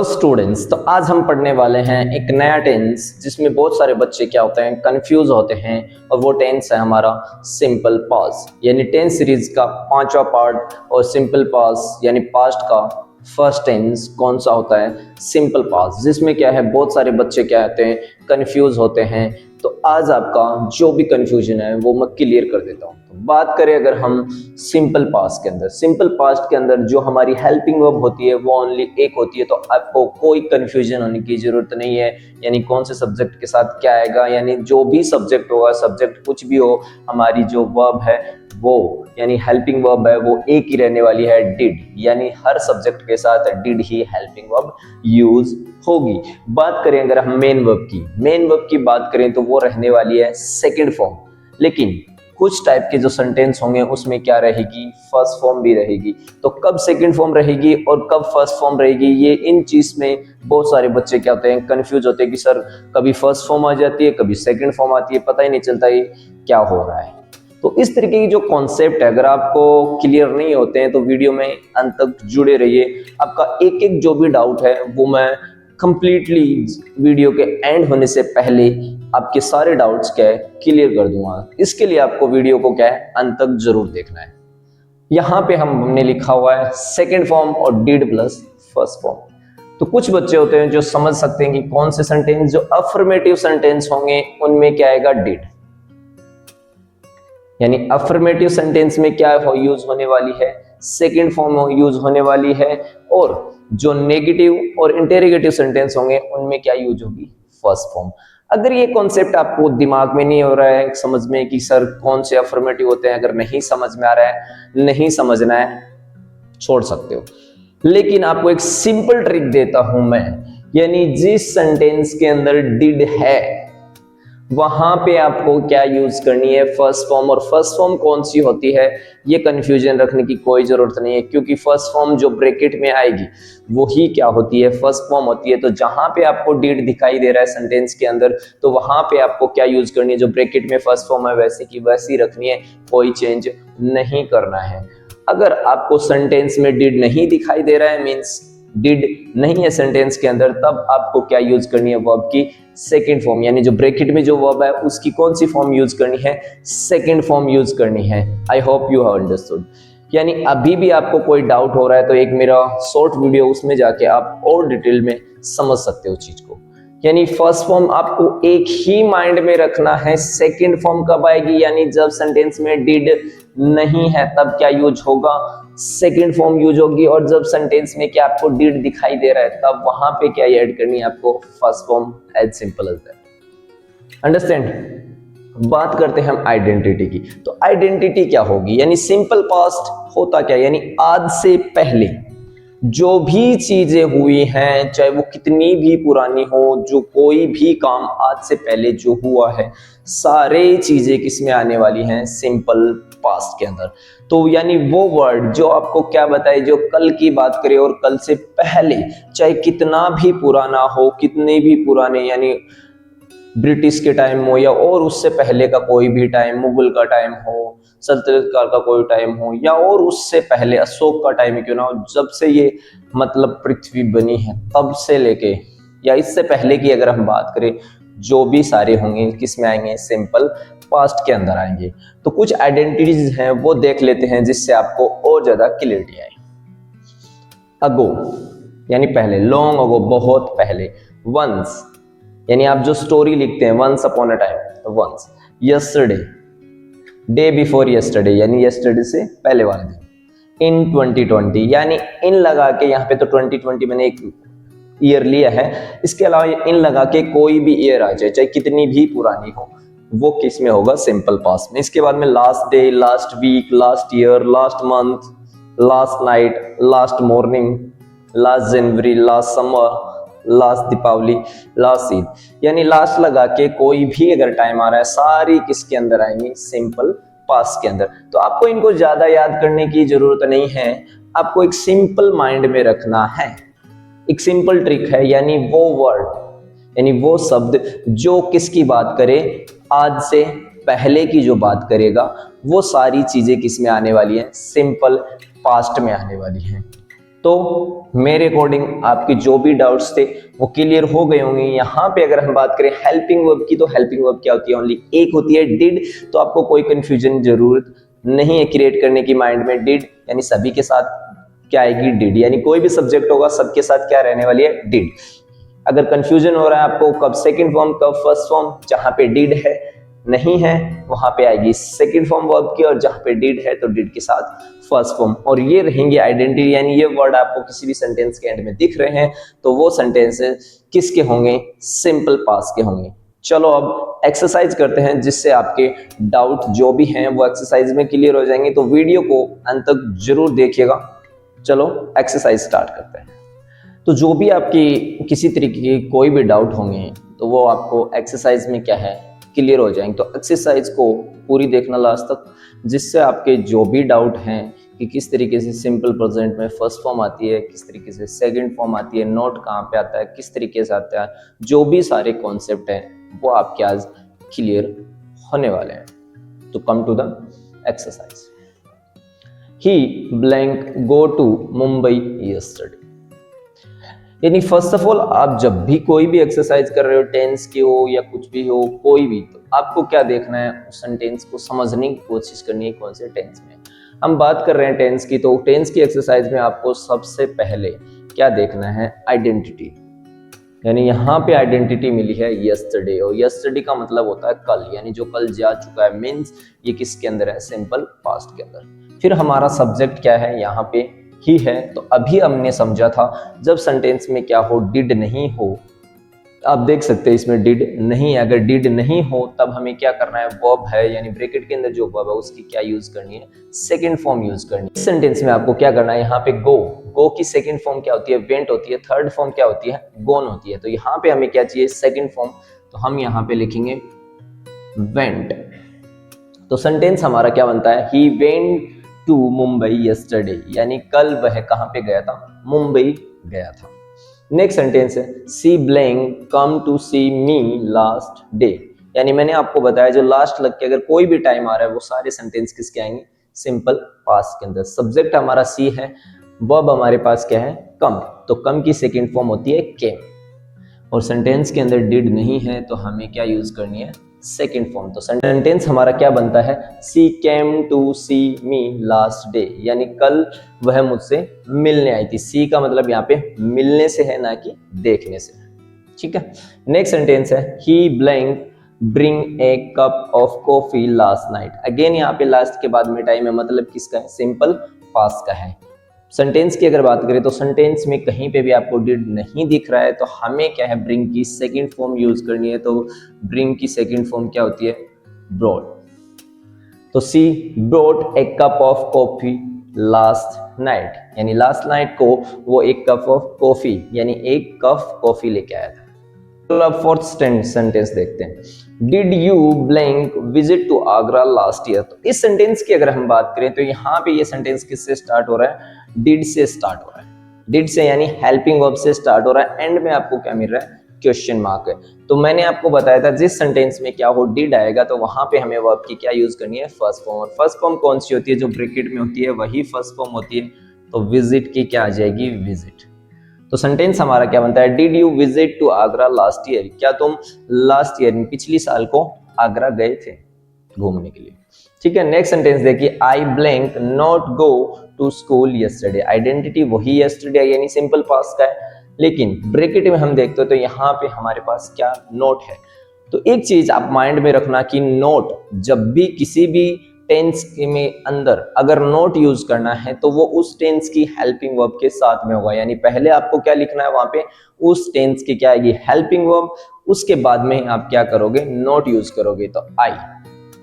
Students, तो आज हम पढ़ने वाले हैं एक नया टेंस जिसमें बहुत सारे बच्चे क्या होते हैं, कंफ्यूज होते हैं। और वो टेंस है हमारा सिंपल पास्ट, यानी टेंस सीरीज का 5वां पार्ट। और सिंपल पास्ट यानी पास्ट का फर्स्ट टेंस कौन सा होता है, सिंपल पास्ट, जिसमें क्या है बहुत सारे बच्चे क्या होते हैं, कंफ्यूज होते हैं। तो आज आपका जो भी कंफ्यूजन है वो मैं क्लियर कर देता हूँ। तो बात करें अगर हम सिंपल पास्ट के अंदर, सिंपल पास्ट के अंदर जो हमारी हेल्पिंग वर्ब होती है वो ओनली एक होती है। तो आपको कोई कंफ्यूजन होने की जरूरत नहीं है, यानी कौन से सब्जेक्ट के साथ क्या आएगा, यानी जो भी सब्जेक्ट होगा, सब्जेक्ट कुछ भी हो, हमारी जो वर्ब है वो यानी हेल्पिंग वर्ब है वो एक ही रहने वाली है, डिड। यानी हर सब्जेक्ट के साथ did he helping verb use होगी। बात करें अगर हम मेन वर्ब की बात करें तो वो रहने वाली है सेकंड फॉर्म। लेकिन कुछ टाइप के जो सेंटेंस होंगे उसमें क्या रहेगी, फर्स्ट फॉर्म भी रहेगी। तो कब सेकंड फॉर्म रहेगी और कब फर्स्ट फॉर्म रहेगी, ये इन चीज में बहुत सारे बच्चे क्या होते हैं, कंफ्यूज होते हैं कि सर कभी फर्स्ट फॉर्म आ जाती है, कभी सेकंड फॉर्म आती है, पता ही नहीं चलता ये क्या हो रहा है। तो इस तरीके की जो कॉन्सेप्ट है अगर आपको क्लियर नहीं होते हैं तो वीडियो में अंत तक जुड़े रहिए। आपका एक एक जो भी डाउट है वो मैं कंप्लीटली वीडियो के एंड होने से पहले आपके सारे डाउट्स क्या है क्लियर कर दूंगा। इसके लिए आपको वीडियो को क्या है अंत तक जरूर देखना है। यहाँ पे हमने लिखा हुआ है सेकंड फॉर्म और डिड प्लस फर्स्ट फॉर्म। तो कुछ बच्चे होते हैं जो समझ सकते हैं कि कौन से सेंटेंस जो अफर्मेटिव सेंटेंस होंगे उनमें क्या आएगा, डिड। यानी अफर्मेटिव सेंटेंस में क्या यूज होने वाली है, सेकंड फॉर्म यूज होने वाली है। और जो नेगेटिव और इंटेरोगेटिव सेंटेंस होंगे उनमें क्या यूज होगी, फर्स्ट फॉर्म। अगर ये कॉन्सेप्ट आपको दिमाग में नहीं हो रहा है समझ में कि सर कौन से अफर्मेटिव होते हैं, अगर नहीं समझ में आ रहा है, नहीं समझना है, छोड़ सकते हो। लेकिन आपको एक सिंपल ट्रिक देता हूं मैं, यानी जिस सेंटेंस के अंदर डिड है वहां पे आपको क्या यूज करनी है, फर्स्ट फॉर्म। और फर्स्ट फॉर्म कौन सी होती है ये कंफ्यूजन रखने की कोई जरूरत नहीं है, क्योंकि फर्स्ट फॉर्म जो ब्रैकेट में आएगी वो ही क्या होती है, फर्स्ट फॉर्म होती है। तो जहां पे आपको डिड दिखाई दे रहा है सेंटेंस के अंदर तो वहां पे आपको क्या यूज करनी है, जो ब्रैकेट में फर्स्ट फॉर्म है वैसे की वैसी रखनी है, कोई चेंज नहीं करना है। अगर आपको सेंटेंस में डिड नहीं दिखाई दे रहा है, मींस डिड नहीं है सेंटेंस के अंदर, तब आपको क्या यूज करनी है, वर्ब की सेकंड फॉर्म। यानी जो ब्रैकेट में जो वर्ब है उसकी कौन सी फॉर्म यूज करनी है, सेकंड फॉर्म यूज करनी है। I hope you have understood. यानी अभी भी आपको कोई डाउट हो रहा है तो एक मेरा शॉर्ट वीडियो उसमें जाके आप और डिटेल में समझ सकते हो चीज को। यानी फर्स्ट फॉर्म आपको एक ही माइंड में रखना है, सेकंड फॉर्म कब आएगी, यानी जब सेंटेंस में डिड नहीं है तब क्या यूज होगा, सेकंड फॉर्म यूज होगी। और जब सेंटेंस में क्या आपको डिड दिखाई दे रहा है तब वहां पे क्या ऐड करनी है आपको, first form. As simple as that, understand. बात करते हैं हम आइडेंटिटी की। तो आइडेंटिटी क्या होगी, यानी सिंपल पास्ट होता क्या, यानी आज से पहले जो भी चीजें हुई हैं, चाहे वो कितनी भी पुरानी हो, जो कोई भी काम आज से पहले जो हुआ है, सारे चीजें किसमें आने वाली हैं, सिंपल पास्ट के अंदर। तो यानी वो वर्ड जो आपको क्या बताए, जो कल की बात करे और कल से पहले चाहे कितना भी पुराना हो, कितने भी पुराने, यानी ब्रिटिश के टाइम हो या और उससे पहले का कोई भी टाइम, मुगल का टाइम हो, सल्तनत काल का कोई टाइम हो, या और उससे पहले अशोक का टाइम क्यों ना हो, जब से ये मतलब पृथ्वी बनी है तब से लेके या इससे पहले की अगर हम बात करें, जो भी सारे होंगे किस में आएंगे, सिंपल पास्ट के अंदर आएंगे। तो कुछ आइडेंटिटीज हैं वो देख लेते हैं जिससे आपको और ज्यादा क्लियरिटी आए। अगो यानी पहले, लॉन्ग अगो बहुत पहले, वंस यानी आप जो स्टोरी लिखते हैं वंस अपॉन अ टाइम, तो once. Yesterday, day before yesterday यानी यस्टरडे से पहले वाले दिन। इन 2020 यानी इन लगा के, यहाँ पे तो 2020 मैंने एक ईयर लिया है, इसके अलावा इन लगा के कोई भी ईयर आ जाए चाहे कितनी भी पुरानी हो, वो किस में होगा, सिंपल पास्ट में। इसके बाद में last day, last week, last year, last month, last night, last morning, last January, last summer, last Deepawali, last Eid, यानी लास्ट लगा के कोई भी अगर टाइम आ रहा है सारी किसके अंदर आएंगी, सिंपल पास्ट के अंदर। तो आपको इनको ज्यादा याद करने की जरूरत नहीं है, आपको एक सिंपल माइंड में रखना है। एक सिंपल ट्रिक है, यानी वो वर्ड यानी वो शब्द जो किसकी बात करे, आज से पहले की जो बात करेगा, वो सारी चीजें किस में आने वाली हैं, सिंपल पास्ट में आने वाली हैं। तो मेरे अकॉर्डिंग आपके जो भी डाउट्स थे वो क्लियर हो गए होंगे। यहाँ पे अगर हम बात करें हेल्पिंग वर्ब की, तो हेल्पिंग वर्ब क्या होती है, ओनली एक होती है, डिड। तो आपको कोई कंफ्यूजन जरूरत नहीं है क्रिएट करने की माइंड में। डिड यानी सभी के साथ क्या आएगी, डिड, यानी कोई भी सब्जेक्ट होगा सबके साथ क्या रहने वाली है, डिड। अगर कंफ्यूजन हो रहा है आपको कब सेकंड फॉर्म कब फर्स्ट फॉर्म, जहां पे डिड है नहीं है वहां पे आएगी सेकंड फॉर्म वर्ब की, और जहां पे डिड है तो डिड के साथ फर्स्ट फॉर्म। और ये रहेंगे आइडेंटिटी, यानी ये वर्ड आपको किसी भी सेंटेंस के एंड में दिख रहे हैं तो वो सेंटेंसेस किसके होंगे, सिंपल पास्ट के होंगे। चलो अब एक्सरसाइज करते हैं जिससे आपके डाउट जो भी हैं वो एक्सरसाइज में क्लियर हो जाएंगे। तो वीडियो को अंत तक जरूर देखिएगा। चलो एक्सरसाइज स्टार्ट करते हैं। तो जो भी आपकी किसी तरीके के कोई भी डाउट होंगे तो वो आपको एक्सरसाइज में क्या है, क्लियर हो जाएंगे। तो एक्सरसाइज को पूरी देखना लास्ट तक, जिससे आपके जो भी डाउट हैं कि किस तरीके से सिंपल प्रेजेंट में फर्स्ट फॉर्म आती है, किस तरीके से सेकंड फॉर्म आती है, नोट कहाँ पे आता है, किस तरीके से आता है, जो भी सारे कॉन्सेप्ट हैं वो आपके आज क्लियर होने वाले हैं। तो come to the exercise. He blank go to Mumbai yesterday. यानी फर्स्ट ऑफ ऑल आप जब भी कोई भी एक्सरसाइज कर रहे हो, टेंस की हो या कुछ भी हो कोई भी, तो आपको क्या देखना है, उस सेंटेंस को समझने की कोशिश करनी है कौन से टेंस में हम बात कर रहे हैं टेंस की। तो टेंस की एक्सरसाइज में आपको सबसे पहले क्या देखना है, आइडेंटिटी। यानी यहाँ पे आइडेंटिटी मिली है यस्टरडे, और यस्टरडे का मतलब होता है कल, यानी जो कल जा चुका है, मीन्स ये किसके अंदर है, सिंपल पास्ट के अंदर। फिर हमारा सब्जेक्ट क्या है, यहाँ पे ही है। तो अभी हमने समझा था जब सेंटेंस में क्या हो, डिड नहीं हो, आप देख सकते हैं इसमें डिड नहीं है। अगर डिड नहीं हो तब हमें क्या करना है, वर्ब है, यानी ब्रैकेट के अंदर जो वर्ब है उसकी क्या यूज करनी है, सेकंड फॉर्म यूज करनी है। इस सेंटेंस में आपको क्या करना है, यहाँ पे गो, गो की सेकंड फॉर्म क्या होती है, वेंट होती है। थर्ड फॉर्म क्या होती है, गोन होती है। तो यहाँ पे हमें क्या चाहिए, सेकंड फॉर्म। तो हम यहाँ पे लिखेंगे वेंट। तो सेंटेंस हमारा क्या बनता है, he went to Mumbai yesterday, यानी कल वह कहां पे गया था, मुंबई गया था। नेक्स्ट सेंटेंस है she blank come to see me last day, यानी मैंने आपको बताया जो लास्ट लग के अगर कोई भी टाइम आ रहा है वो सारे सेंटेंस किसके आएंगे, सिंपल पास्ट के अंदर। सब्जेक्ट हमारा सी है, वर्ब हमारे पास क्या है, कम। तो कम की सेकेंड फॉर्म होती है केम, और सेंटेंस के अंदर डिड नहीं है तो हमें क्या यूज करनी है, सेकेंड फॉर्म। तो सेंटेंस हमारा क्या बनता है, she came to see me last day, यानी कल वह मुझसे मिलने आई थी। सी का मतलब यहाँ पे मिलने से है, ना कि देखने से। ठीक है। नेक्स्ट सेंटेंस है he blank bring a cup of coffee last night. Again यहाँ पे लास्ट के बाद में टाइम है, मतलब किसका है, सिंपल पास्ट का है। सेंटेंस की अगर बात करें तो सेंटेंस में कहीं पे भी आपको डिड नहीं दिख रहा है तो हमें क्या है, ब्रिंग की सेकंड फॉर्म यूज करनी है। तो ब्रिंग की सेकंड फॉर्म क्या होती है, ब्रॉड। तो she brought a cup of coffee last night, यानी लास्ट नाइट को वो एक कप ऑफ कॉफी यानी एक कप कॉफी लेके आया था। फोर्थ सेंटेंस देखते हैं, did you blank visit to Agra last year. तो इस सेंटेंस की अगर हम बात करें तो यहाँ पे ये सेंटेंस किससे स्टार्ट हो रहा है, डिड से स्टार्ट हो रहा है। डिड से यानी हेल्पिंग वर्ब से स्टार्ट हो रहा है। एंड में आपको क्या मिल रहा है, क्वेश्चन मार्क है। तो मैंने आपको बताया था जिस सेंटेंस में क्या हो, डिड आएगा तो वहां पे हमें वर्ब की क्या यूज करनी है, फर्स्ट फॉर्म। और फर्स्ट फॉर्म कौन सी होती है, जो ब्रैकेट में होती है वही फर्स्ट फॉर्म होती है। तो विजिट की क्या आ जाएगी, विजिट। तो सेंटेंस हमारा क्या बनता है, did you visit to Agra last year, क्या तुम लास्ट ईयर पिछली साल को आगरा गए थे घूमने के लिए। ठीक है। नेक्स्ट सेंटेंस देखिए, I blank not go to school yesterday. Identity वही यस्टरडे यानी सिंपल पास्ट का है, लेकिन ब्रैकेट में हम देखते हो तो यहाँ पे हमारे पास क्या, नोट है। तो एक चीज आप माइंड में रखना कि नोट जब भी किसी भी टेंस में अंदर अगर नोट यूज करना है तो वो उस टेंस की हेल्पिंग वर्ब के साथ में होगा। यानी पहले आपको क्या लिखना है वहां पे, उस टेंस की क्या आएगी, हेल्पिंग वर्ब। उसके बाद में आप क्या करोगे, नोट यूज करोगे। तो आई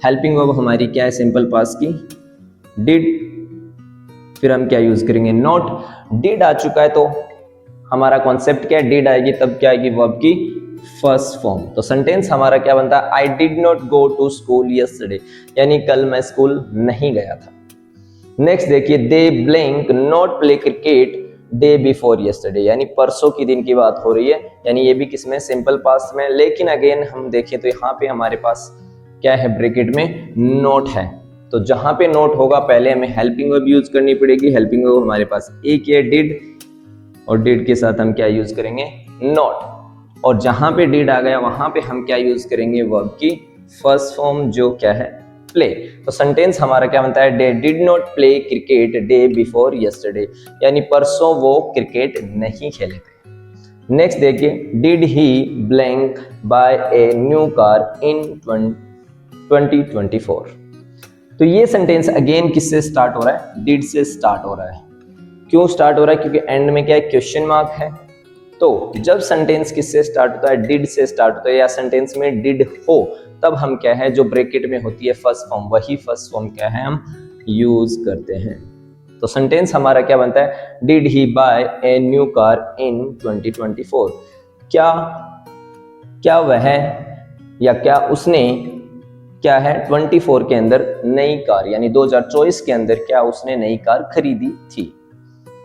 हेल्पिंग वर्ब हमारी क्या है, सिंपल पास्ट की डिड, फिर हम क्या यूज करेंगे, नोट। डिड आ चुका है तो हमारा कॉन्सेप्ट क्या है, डिड आएगी तब क्या आएगी, वर्ब की फर्स्ट फॉर्म। तो सेंटेंस हमारा क्या बनता है, I did not go to school yesterday, यानी कल मैं स्कूल नहीं गया था। नेक्स्ट देखिए, they blank not play cricket day before yesterday, यानी परसों की दिन की बात हो रही है, यानी ये भी किसमें, सिंपल पास्ट में। लेकिन अगेन हम देखें तो यहाँ पे हमारे पास क्या है, ब्रैकेट में नोट है। तो जहां पे नोट होगा पहले हमें हेल्पिंग वर्ब यूज करनी पड़ेगी। हेल्पिंग वर्ब हमारे पास एक ही है, डिड, और डिड के साथ हम क्या यूज करेंगे, नॉट। और जहां पे डिड आ गया वहां पे हम क्या यूज करेंगे, वर्ब की फर्स्ट फॉर्म जो क्या है, प्ले। तो सेंटेंस हमारा क्या बनता है, they did not play cricket day before yesterday, यानी परसों वो क्रिकेट नहीं खेले थे। नेक्स्ट देखिए, did he blank buy a new car in 2024। तो ये सेंटेंस अगेन किससे स्टार्ट हो रहा है, डिड से स्टार्ट हो रहा है। क्यों स्टार्ट हो रहा है, क्योंकि एंड में क्या है, क्वेश्चन मार्क है। तो जब सेंटेंस किससे स्टार्ट होता है, डिड से स्टार्ट होता है, या सेंटेंस में डिड हो, तब हम क्या है, जो ब्रैकेट में होती है फर्स्ट फॉर्म, वही फर्स्ट फॉर्म क्या है, हम यूज करते हैं। तो सेंटेंस हमारा क्या बनता है, did he buy a new car in 2024। क्या क्या वह, या क्या उसने, क्या है, 24 के अंदर नई कार, यानी 2024 के अंदर क्या उसने नई कार खरीदी थी।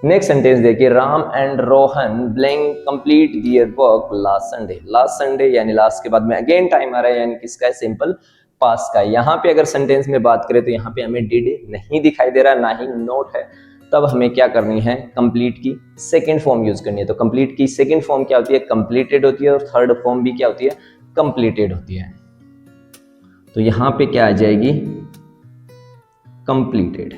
नेक्स्ट सेंटेंस देखिए, Ram and Rohan blank complete their work last Sunday. Last Sunday यानी लास्ट के बाद में अगेन टाइम आ रहा है, यानी किसका है, सिंपल पास्ट का है। यहाँ पे अगर सेंटेंस में बात करें तो यहाँ पे हमें डिड नहीं दिखाई दे रहा, ना ही नोट है, तब हमें क्या करनी है, कंप्लीट की सेकेंड फॉर्म यूज करनी है। तो कंप्लीट की सेकेंड फॉर्म क्या होती है, कंप्लीटेड होती है, और थर्ड फॉर्म भी क्या होती है, कंप्लीटेड होती है। तो यहां पे क्या आ जाएगी, कंप्लीटेड।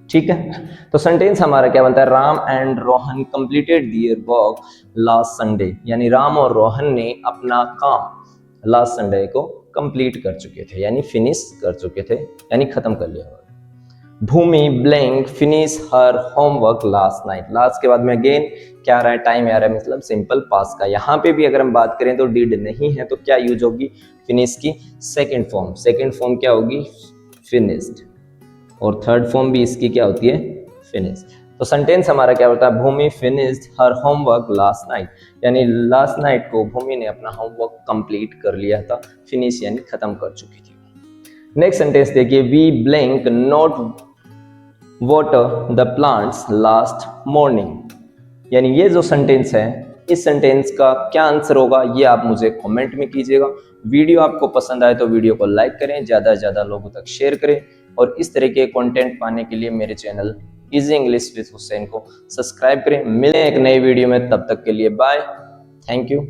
ठीक है, तो सेंटेंस हमारा क्या बनता है, Ram and Rohan completed their work last Sunday, यानी राम और रोहन ने अपना काम लास्ट संडे को कंप्लीट कर चुके थे, यानी फिनिश कर चुके थे, यानी खत्म कर लिया। Bhumi blank finish her homework last night. Last के बाद में अगेन क्या आ रहा है, टाइम आ रहा है, मतलब सिंपल पास का। यहाँ पे भी अगर हम बात करें तो डिड नहीं है, तो क्या यूज होगी, फिनिश की सेकंड फॉर्म। सेकंड फॉर्म क्या होगी, फिनिश्ड, और थर्ड फॉर्म भी इसकी क्या होती है, फिनिश। तो सेंटेंस हमारा क्या होता है, Bhumi finished her homework last night, यानी लास्ट नाइट को भूमि ने अपना होमवर्क कंप्लीट कर लिया था। फिनिश यानी खत्म कर चुकी थी। नेक्स्ट सेंटेंस देखिए, we blank not water the plants last morning, यानी ये जो सेंटेंस है, इस सेंटेंस का क्या आंसर होगा, ये आप मुझे कमेंट में कीजिएगा। वीडियो आपको पसंद आए तो वीडियो को लाइक करें, ज़्यादा से ज़्यादा लोगों तक शेयर करें, और इस तरह के कंटेंट पाने के लिए मेरे channel easy English with Hussain को सब्सक्राइब करें। मिलें एक नई वीडियो में, तब तक के लिए बाय, थैंक यू।